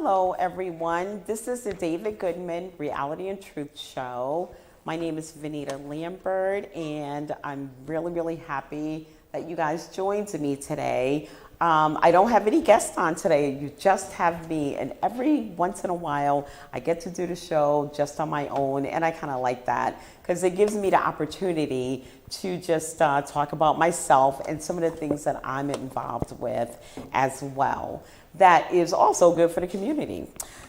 Hello, everyone. This is the David Goodman Reality and Truth Show. My name is Vanita Lambert, and I'm really, really happy that you guys joined me today. I don't have any guests on today. You just have me, and every once in a while, I get to do the show just on my own, and I kind of like that because it gives me the opportunity to just talk about myself and some of the things that I'm involved with as well. That is also good for the community.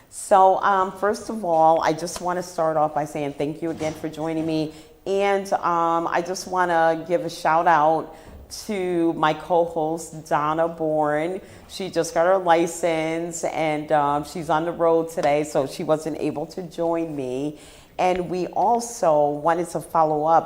So first of all, I just want to start off by saying thank you again for joining me. And I just want to give a shout out to my co-host, Donna Bourne. She just got her license and she's on the road today, so she wasn't able to join me. And we also wanted to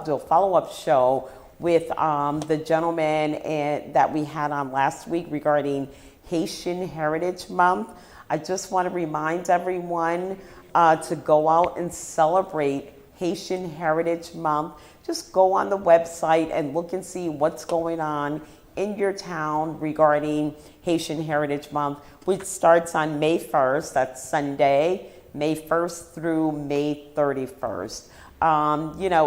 do a follow-up show with the gentleman that we had on last week regarding Haitian Heritage Month. I just want to remind everyone to go out and celebrate Haitian Heritage Month. Just go on the website and look and see what's going on in your town regarding Haitian Heritage Month, which starts on May 1st, that's Sunday, May 1st through May 31st.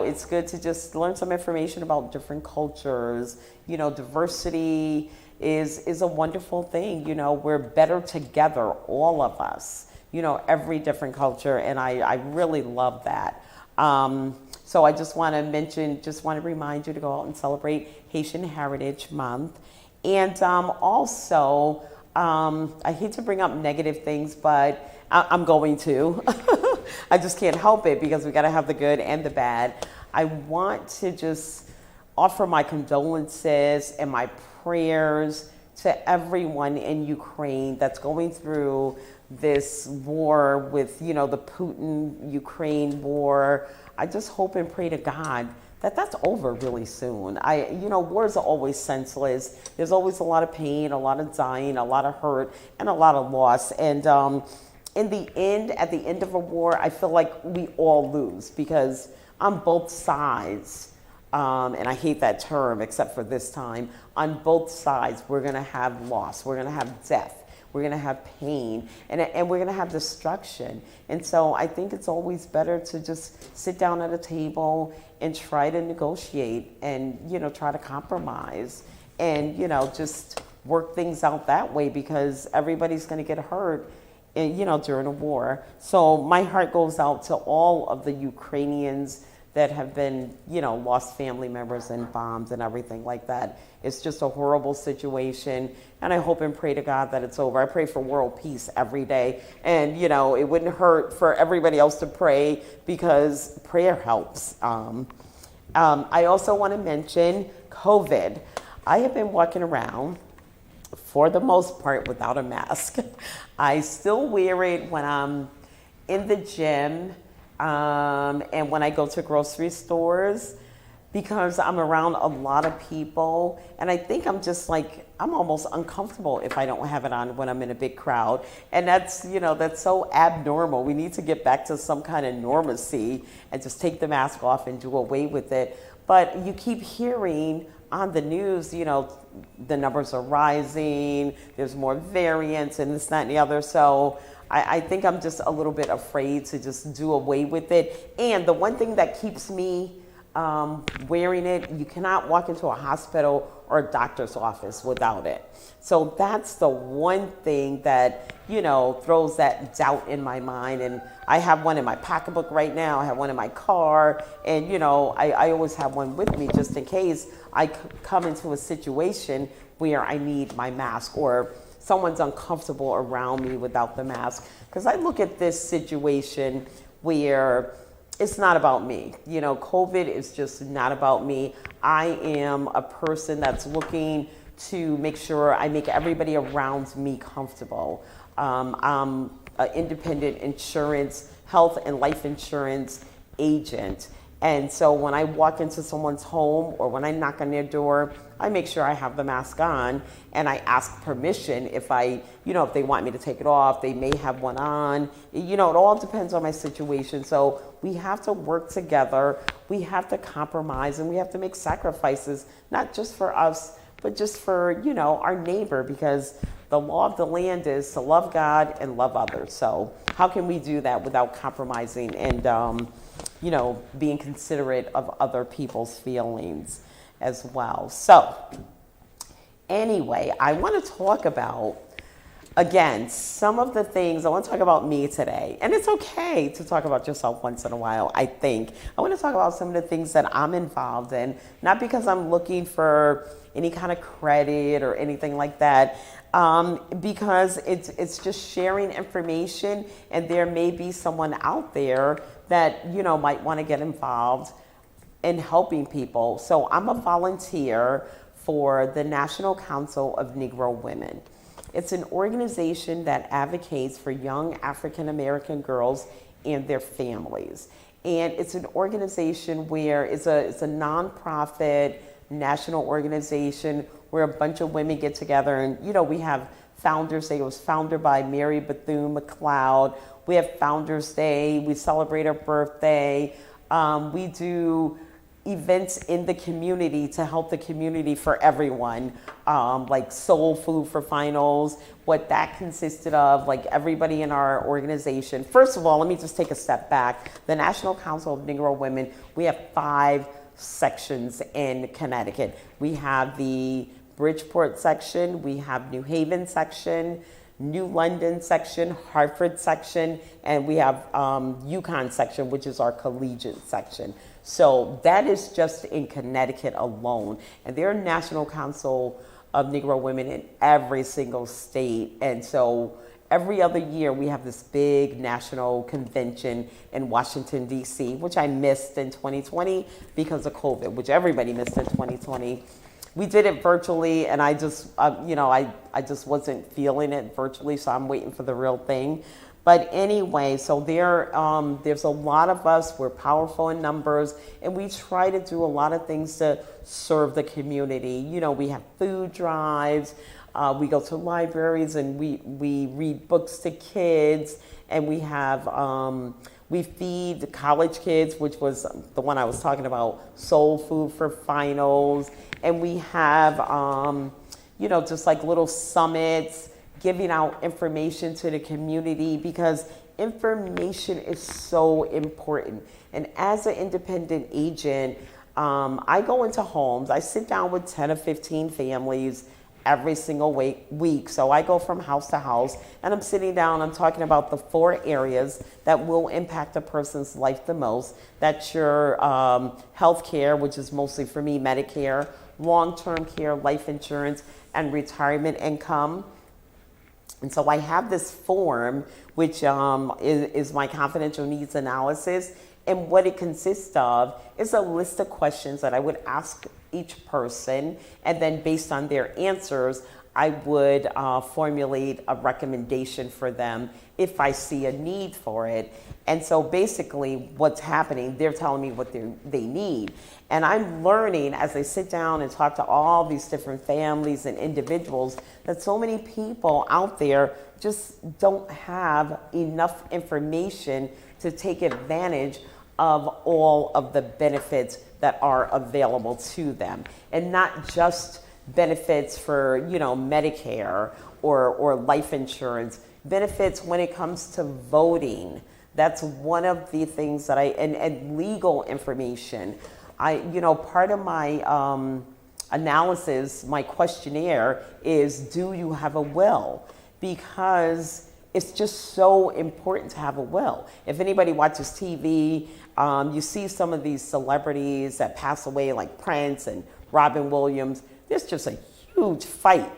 It's good to just learn some information about different cultures. Diversity is a wonderful thing. We're better together, all of us, every different culture, and I really love that. So I just want to remind you to go out and celebrate Haitian Heritage Month. And also, I hate to bring up negative things, but I'm going to. I just can't help it because we got to have the good and the bad. I want to just offer my condolences and my prayers to everyone in Ukraine that's going through this war with, the Putin-Ukraine war. I just hope and pray to God that that's over really soon. Wars are always senseless. There's always a lot of pain, a lot of dying, a lot of hurt, and a lot of loss. And at the end of a war, I feel like we all lose because on both sides, and I hate that term except for this time, on both sides, we're going to have loss. We're going to have death. We're going to have pain, and we're going to have destruction. And so I think it's always better to just sit down at a table and try to negotiate and, try to compromise and, just work things out that way because everybody's going to get hurt, during a war. So my heart goes out to all of the Ukrainians that have been, lost family members in bombs and everything like that. It's just a horrible situation, and I hope and pray to God that it's over. I pray for world peace every day, and, it wouldn't hurt for everybody else to pray because prayer helps. I also want to mention COVID. I have been walking around, for the most part, without a mask. I still wear it when I'm in the gym, and when I go to grocery stores because I'm around a lot of people, and I think I'm almost uncomfortable if I don't have it on when I'm in a big crowd, and that's so abnormal. We need to get back to some kind of normalcy and just take the mask off and do away with it. But you keep hearing on the news, the numbers are rising, there's more variants and this, that, and the other. So I think I'm just a little bit afraid to just do away with it. And the one thing that keeps me wearing it, you cannot walk into a hospital or a doctor's office without it. So that's the one thing that, throws that doubt in my mind. And I have one in my pocketbook right now. I have one in my car. And, I always have one with me just in case I come into a situation where I need my mask or someone's uncomfortable around me without the mask. Because I look at this situation where it's not about me. COVID is just not about me. I am a person that's looking to make sure I make everybody around me comfortable. I'm an independent health and life insurance agent. And so when I walk into someone's home or when I knock on their door, I make sure I have the mask on and I ask permission if if they want me to take it off. They may have one on. It all depends on my situation. So we have to work together. We have to compromise and we have to make sacrifices, not just for us, but just for, our neighbor, because the law of the land is to love God and love others. So how can we do that without compromising and, being considerate of other people's feelings as well? So anyway, I want to talk about, again, some of the things. I want to talk about me today. And it's okay to talk about yourself once in a while, I think. I want to talk about some of the things that I'm involved in, not because I'm looking for any kind of credit or anything like that, because it's just sharing information, and there may be someone out there that, might want to get involved in helping people. So I'm a volunteer for the National Council of Negro Women. It's an organization that advocates for young African American girls and their families. And it's an organization where it's a nonprofit national organization where a bunch of women get together, and we have Founders Day. It was founded by Mary Bethune-McLeod. We have Founders Day. We celebrate her birthday. We do events in the community to help the community for everyone, like soul food for finals, what that consisted of, like everybody in our organization. First of all, let me just take a step back. The National Council of Negro Women, we have 5 sections in Connecticut. We have the Bridgeport section, we have New Haven section, New London section, Hartford section, and we have Yukon section, which is our collegiate section. So that is just in Connecticut alone. And there are National Council of Negro Women in every single state. And so every other year we have this big national convention in Washington, D.C., which I missed in 2020 because of COVID, which everybody missed in 2020. We did it virtually, and I just, I just wasn't feeling it virtually, so I'm waiting for the real thing. But anyway, so there's a lot of us. We're powerful in numbers, and we try to do a lot of things to serve the community. We have food drives. We go to libraries, and we read books to kids, and we have we feed college kids, which was the one I was talking about, soul food for finals, and we have just like little summits, giving out information to the community, because information is so important. And as an independent agent, I go into homes. I sit down with 10 or 15 families every single week. So I go from house to house, and I'm sitting down, I'm talking about the 4 areas that will impact a person's life the most. That's your health care, which is mostly for me, Medicare, long-term care, life insurance, and retirement income. And so I have this form, which is my confidential needs analysis. And what it consists of is a list of questions that I would ask each person. And then based on their answers, I would formulate a recommendation for them if I see a need for it. And so basically what's happening, they're telling me what they need. And I'm learning as I sit down and talk to all these different families and individuals that so many people out there just don't have enough information to take advantage of all of the benefits that are available to them. And not just benefits for, Medicare or life insurance, benefits when it comes to voting. That's one of the things that and legal information. Part of my analysis, my questionnaire is, do you have a will? Because it's just so important to have a will. If anybody watches TV, you see some of these celebrities that pass away, like Prince and Robin Williams. There's just a huge fight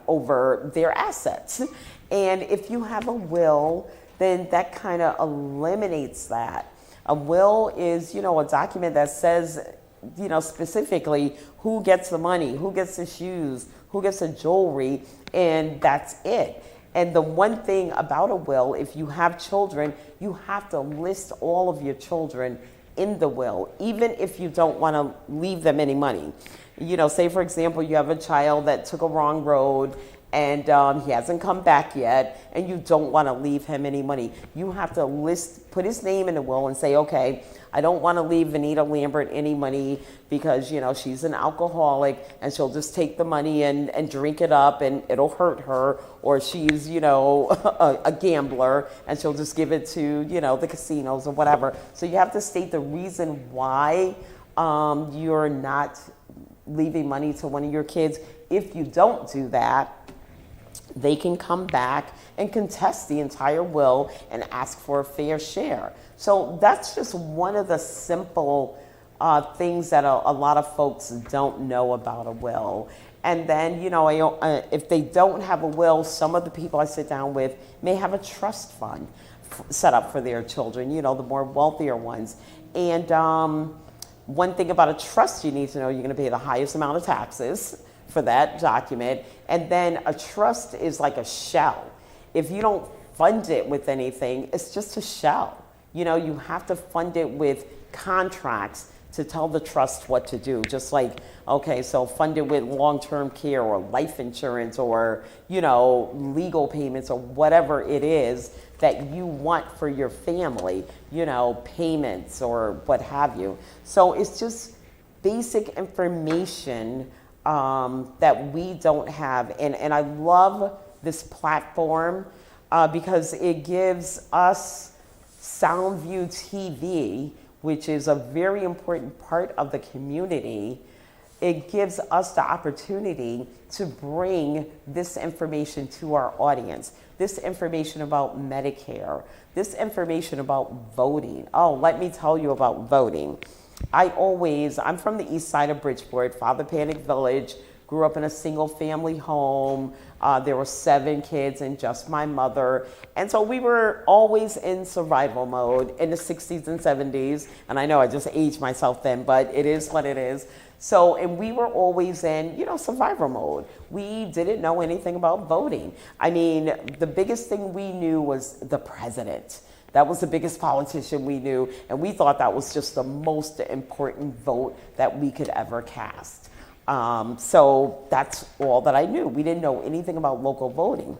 over their assets. And if you have a will, then that kind of eliminates that. A will is, a document that says, specifically who gets the money, who gets the shoes, who gets the jewelry, and that's it. And the one thing about a will, if you have children, you have to list all of your children in the will, even if you don't want to leave them any money. Say for example, you have a child that took a wrong road and he hasn't come back yet, and you don't want to leave him any money. You have to put his name in the will and say, okay, I don't want to leave Vanita Lambert any money because, she's an alcoholic and she'll just take the money and drink it up and it'll hurt her. Or she's, a gambler and she'll just give it to, the casinos or whatever. So you have to state the reason why you're not leaving money to one of your kids. If you don't do that, they can come back and contest the entire will and ask for a fair share. So that's just one of the simple things that a lot of folks don't know about a will. And then, if they don't have a will, some of the people I sit down with may have a trust fund set up for their children, the more wealthier ones. And one thing about a trust you need to know, you're going to pay the highest amount of taxes for that document. And then a trust is like a shell. If you don't fund it with anything, it's just a shell. You have to fund it with contracts to tell the trust what to do. Just like, okay, so fund it with long-term care or life insurance or, legal payments or whatever it is that you want for your family, payments or what have you. So it's just basic information that we don't have. And I love this platform because it gives us Soundview TV, which is a very important part of the community. It gives us the opportunity to bring this information to our audience, this information about Medicare, this information about voting. Oh, let me tell you about voting. I'm from the east side of Bridgeport, Father Panic Village, grew up in a single family home. There were 7 kids and just my mother. And so we were always in survival mode in the 60s and 70s. And I know I just aged myself then, but it is what it is. So, and we were always in, survival mode. We didn't know anything about voting. I mean, the biggest thing we knew was the president. That was the biggest politician we knew. And we thought that was just the most important vote that we could ever cast. So that's all that I knew. We didn't know anything about local voting.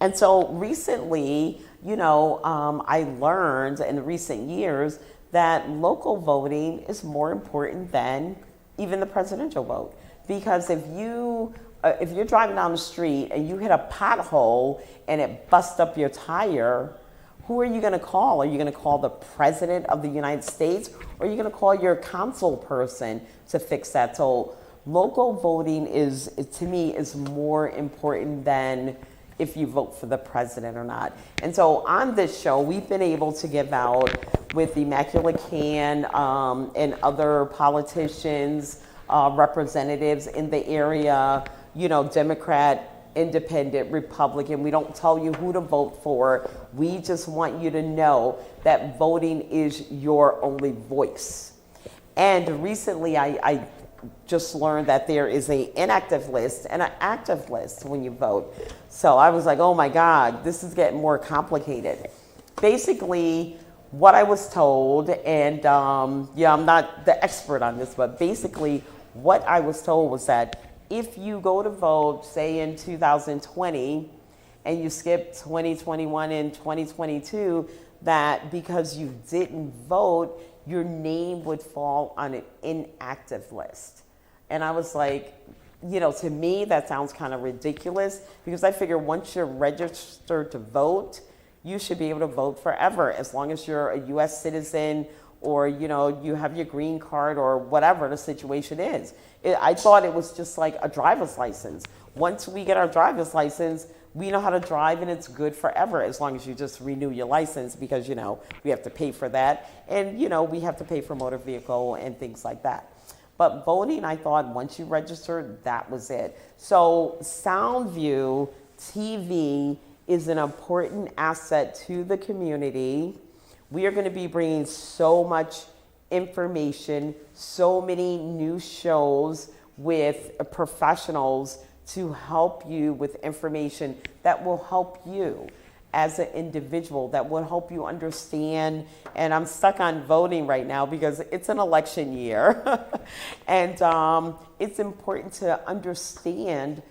And so recently, I learned in recent years that local voting is more important than even the presidential vote. Because if you're driving down the street and you hit a pothole and it busts up your tire, who are you going to call? Are you going to call the President of the United States, or are you going to call your council person to fix that? So local voting to me, is more important than if you vote for the president or not. And so on this show, we've been able to give out with Immaculate Can and other politicians, representatives in the area, Democrat, Independent, Republican. We don't tell you who to vote for. We just want you to know that voting is your only voice. And recently I just learned that there is an inactive list and an active list when you vote. So I was like, oh my God, this is getting more complicated. Basically, what I was told, and I'm not the expert on this, but basically what I was told was that if you go to vote, say in 2020, and you skip 2021 and 2022, that because you didn't vote, your name would fall on an inactive list. And I was like, to me, that sounds kind of ridiculous, because I figure once you're registered to vote, you should be able to vote forever, as long as you're a U.S. citizen or, you have your green card or whatever the situation is. I thought it was just like a driver's license. Once we get our driver's license, we know how to drive and it's good forever, as long as you just renew your license, because, we have to pay for that. And, we have to pay for motor vehicle and things like that. But voting, I thought once you registered, that was it. So Soundview TV is an important asset to the community. We are going to be bringing so much information, so many new shows with professionals to help you with information that will help you as an individual, that will help you understand. And I'm stuck on voting right now because it's an election year. And it's important to understand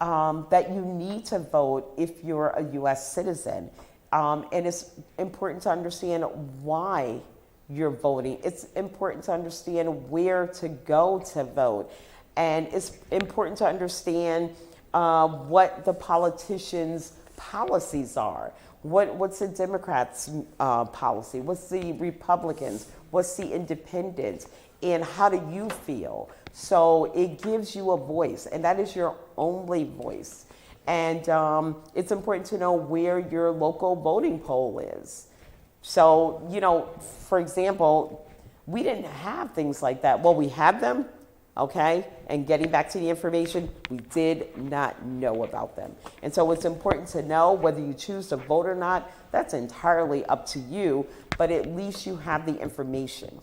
that you need to vote if you're a U.S. citizen. And it's important to understand why you're voting. It's important to understand where to go to vote. And it's important to understand what the politicians' policies are. What's the Democrats' policy? What's the Republicans? What's the Independents? And how do you feel? So it gives you a voice, and that is your only voice. And it's important to know where your local voting poll is. So, for example, we didn't have things like that. Well, we had them, okay? And getting back to the information, we did not know about them. And so it's important to know whether you choose to vote or not. That's entirely up to you, but at least you have the information.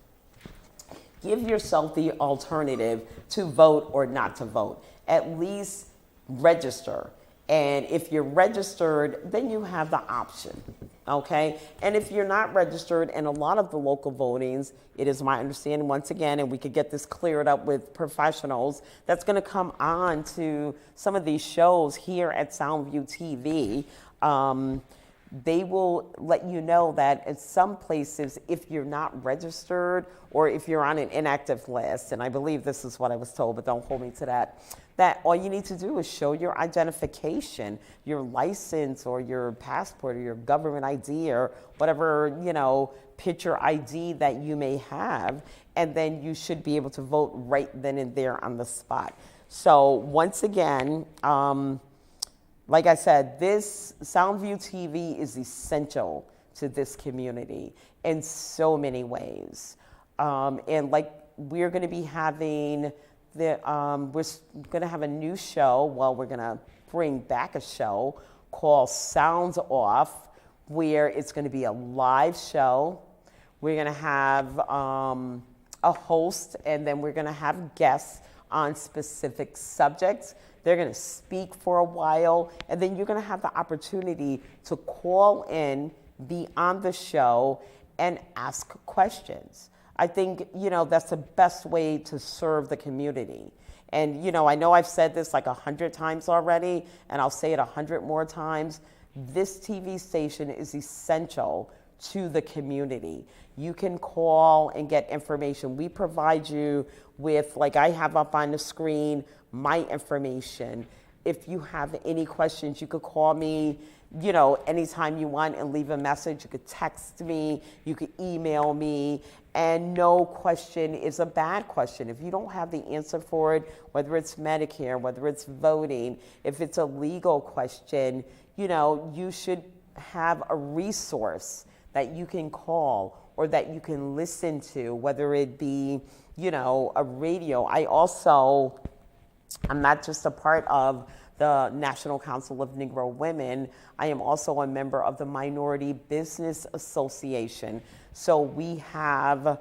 Give yourself the alternative to vote or not to vote. At least register. And if you're registered, then you have the option, okay? And if you're not registered, and a lot of the local votings, it is my understanding, once again, and we could get this cleared up with professionals, that's gonna come on to some of these shows here at Soundview TV. They will let you know that in some places, if you're not registered or if you're on an inactive list, and I believe this is what I was told, but don't hold me to that, that all you need to do is show your identification, your license or your passport or your government ID or whatever, picture ID that you may have, and then you should be able to vote right then and there on the spot. So once again, like I said, this Soundview TV is essential to this community in so many ways. And like we're going to be having we're going to have a new show. Well, we're going to bring back a show called Sounds Off, where it's going to be a live show. We're going to have a host, and then we're going to have guests on specific subjects. They're going to speak for a while, and then you're going to have the opportunity to call in, be on the show, and ask questions. I think, that's the best way to serve the community. And, I know I've said this like 100 times already, and I'll say it 100 more times. This TV station is essential to the community. You can call and get information. We provide you with, like I have up on the screen, my information. If you have any questions, you could call me, anytime you want and leave a message. You could text me, you could email me, and no question is a bad question. If you don't have the answer for it, whether it's Medicare, whether it's voting, if it's a legal question, you should have a resource that you can call or that you can listen to, whether it be, a radio. I'm not just a part of the National Council of Negro Women. I am also a member of the Minority Business Association. So we have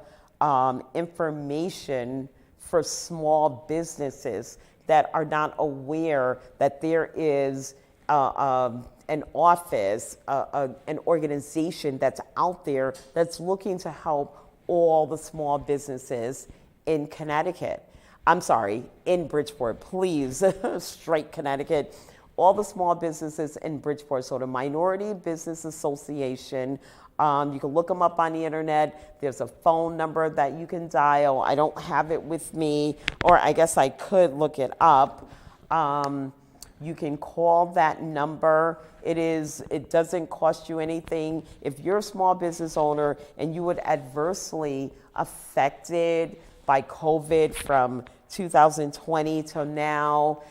information for small businesses that are not aware that there is an office, an organization that's out there that's looking to help all the small businesses in Connecticut. I'm sorry, in Bridgeport, please, straight Connecticut. All the small businesses in Bridgeport, so the Minority Business Association, you can look them up on the internet. There's a phone number that you can dial. I don't have it with me, or I guess I could look it up. You can call that number. It doesn't cost you anything. If you're a small business owner and you were adversely affected by COVID from 2020 till now,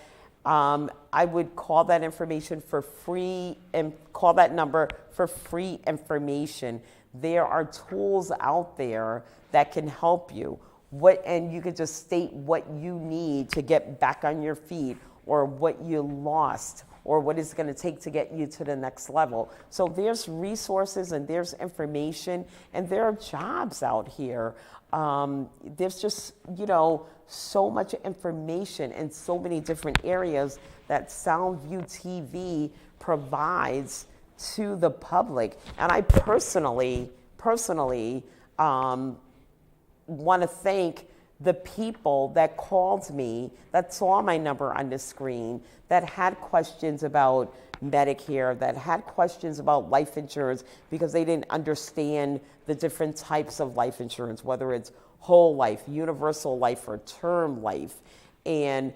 I would call that information for free and call that number for free information. There are tools out there that can help you. And you could just state what you need to get back on your feet, or what you lost, or what it's going to take to get you to the next level. So there's resources and there's information and there are jobs out here. There's just, so much information in so many different areas that Soundview TV provides to the public. And I personally want to thank the people that called me, that saw my number on the screen, that had questions about Medicare, that had questions about life insurance because they didn't understand the different types of life insurance, whether it's whole life, universal life, or term life, and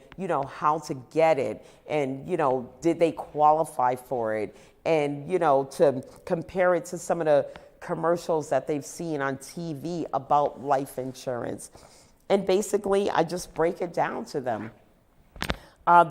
how to get it, and did they qualify for it, and to compare it to some of the commercials that they've seen on TV about life insurance. And basically, I just break it down to them.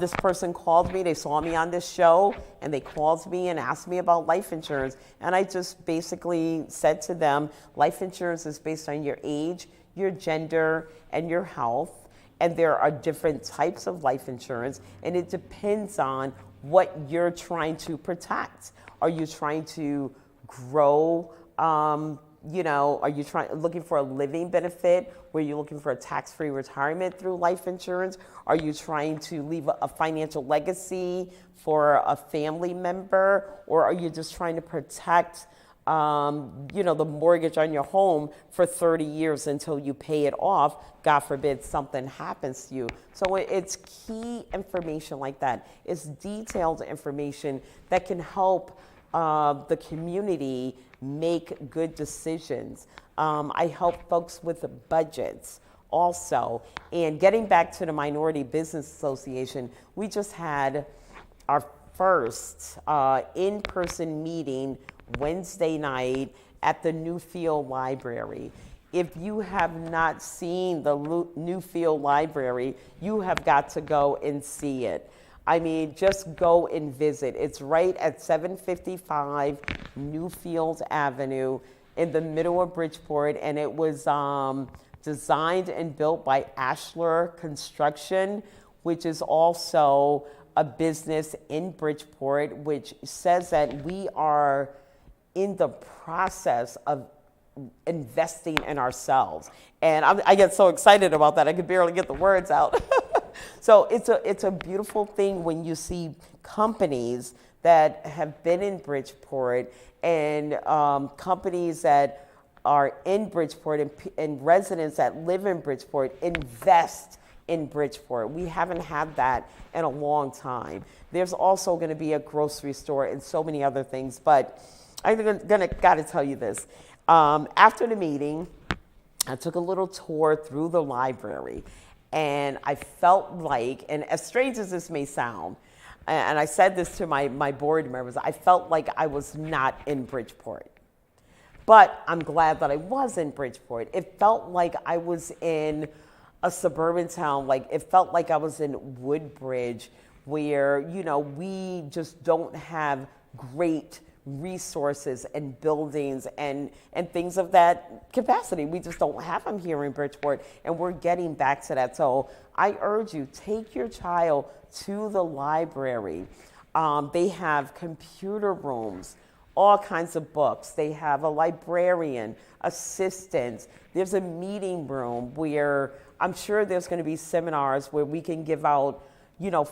This person called me, they saw me on this show, and they called me and asked me about life insurance. And I just basically said to them, life insurance is based on your age, your gender, and your health. And there are different types of life insurance, and it depends on what you're trying to protect. Are you trying to grow? Are you looking for a living benefit? Were you looking for a tax-free retirement through life insurance? Are you trying to leave a financial legacy for a family member? Or are you just trying to protect, the mortgage on your home for 30 years until you pay it off? God forbid something happens to you. So it's key information like that. It's detailed information that can help the community make good decisions. I help folks with the budgets also. And getting back to the Minority Business Association, we just had our first in-person meeting Wednesday night at the Newfield Library. If you have not seen the Newfield Library, you have got to go and see it. I mean, just go and visit. It's right at 755 Newfield Avenue in the middle of Bridgeport, and it was designed and built by Ashler Construction, which is also a business in Bridgeport, which says that we are in the process of investing in ourselves. And I get so excited about that, I could barely get the words out. So it's a beautiful thing when you see companies that have been in Bridgeport and companies that are in Bridgeport and residents that live in Bridgeport invest in Bridgeport. We haven't had that in a long time. There's also going to be a grocery store and so many other things, but I'm got to tell you this. After the meeting, I took a little tour through the library, and I felt like, and as strange as this may sound, and I said this to my board members, I felt like I was not in Bridgeport. But I'm glad that I was in Bridgeport. It felt like I was in a suburban town, like it felt like I was in Woodbridge, where, we just don't have great resources and buildings and things of that capacity. We just don't have them here in Bridgeport, and we're getting back to that. So I urge you, take your child to the library. They have computer rooms, all kinds of books. They have a librarian, assistants. There's a meeting room where I'm sure there's going to be seminars where we can give out,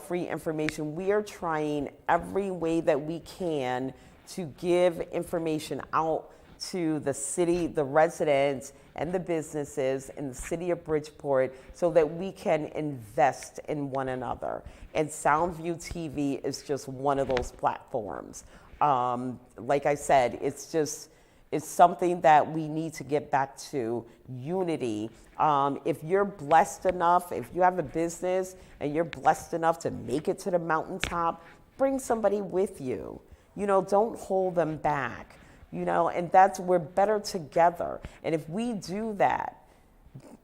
free information. We are trying every way that we can to give information out to the city, the residents, and the businesses in the city of Bridgeport so that we can invest in one another. And Soundview TV is just one of those platforms. Like I said, it's something that we need to get back to, unity. If you're blessed enough, if you have a business and you're blessed enough to make it to the mountaintop, bring somebody with you. Don't hold them back, and we're better together. And if we do that,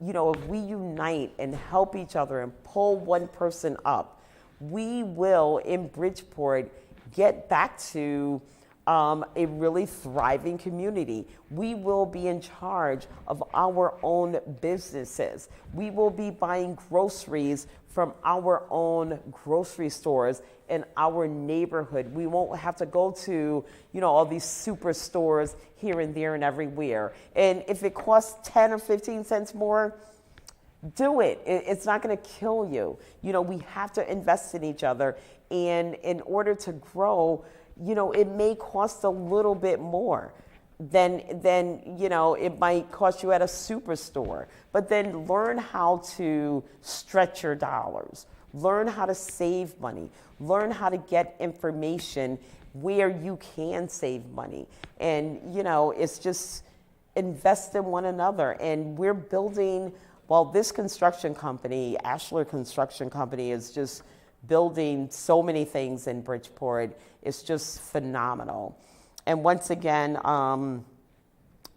if we unite and help each other and pull one person up, we will, in Bridgeport, get back to a really thriving community. We will be in charge of our own businesses. We will be buying groceries from our own grocery stores in our neighborhood. We won't have to go to, all these superstores here and there and everywhere. And if it costs 10 or 15 cents more, do it. It's not going to kill you. We have to invest in each other. And in order to grow, it may cost a little bit more. then it might cost you at a superstore. But then learn how to stretch your dollars, learn how to save money, learn how to get information where you can save money. And it's just invest in one another. And we're building, well, this construction company, Ashler Construction Company, is just building so many things in Bridgeport. It's just phenomenal. And once again, I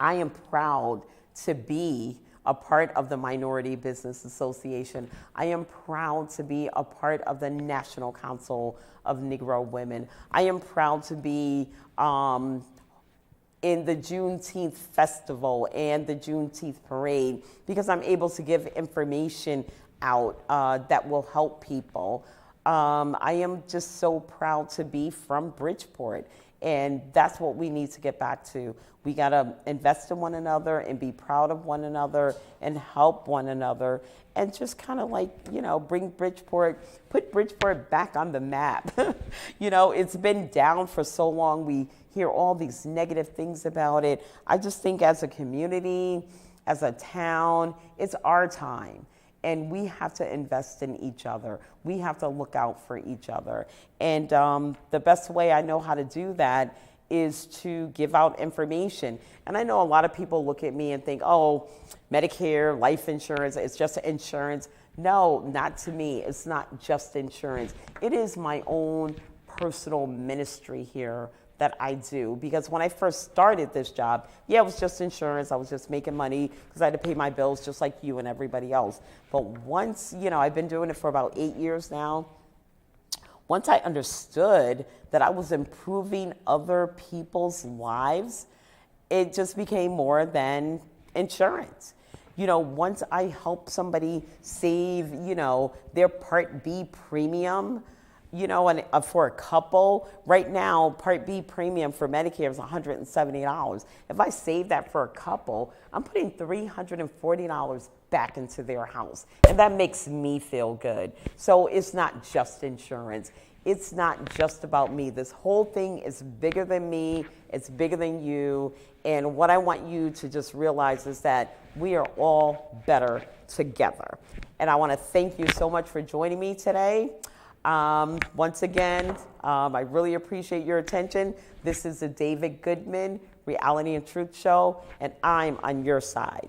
am proud to be a part of the Minority Business Association. I am proud to be a part of the National Council of Negro Women. I am proud to be in the Juneteenth Festival and the Juneteenth Parade, because I'm able to give information out that will help people. I am just so proud to be from Bridgeport, and that's what we need to get back to. We got to invest in one another and be proud of one another and help one another, and just kind of bring Bridgeport, put Bridgeport back on the map. It's been down for so long. We hear all these negative things about it. I just think as a community, as a town, it's our time. And we have to invest in each other. We have to look out for each other. And the best way I know how to do that is to give out information. And I know a lot of people look at me and think, oh, Medicare, life insurance, it's just insurance. No, not to me. It's not just insurance. It is my own personal ministry here that I do. Because when I first started this job, it was just insurance. I was just making money because I had to pay my bills just like you and everybody else. But once, I've been doing it for about 8 years now. Once I understood that I was improving other people's lives, it just became more than insurance. Once I help somebody save, their Part B premium, and for a couple, right now, Part B premium for Medicare is $170. If I save that for a couple, I'm putting $340 back into their house. And that makes me feel good. So it's not just insurance. It's not just about me. This whole thing is bigger than me. It's bigger than you. And what I want you to just realize is that we are all better together. And I want to thank you so much for joining me today. Once again, I really appreciate your attention. This is the David Goodman Reality and Truth Show, and I'm on your side.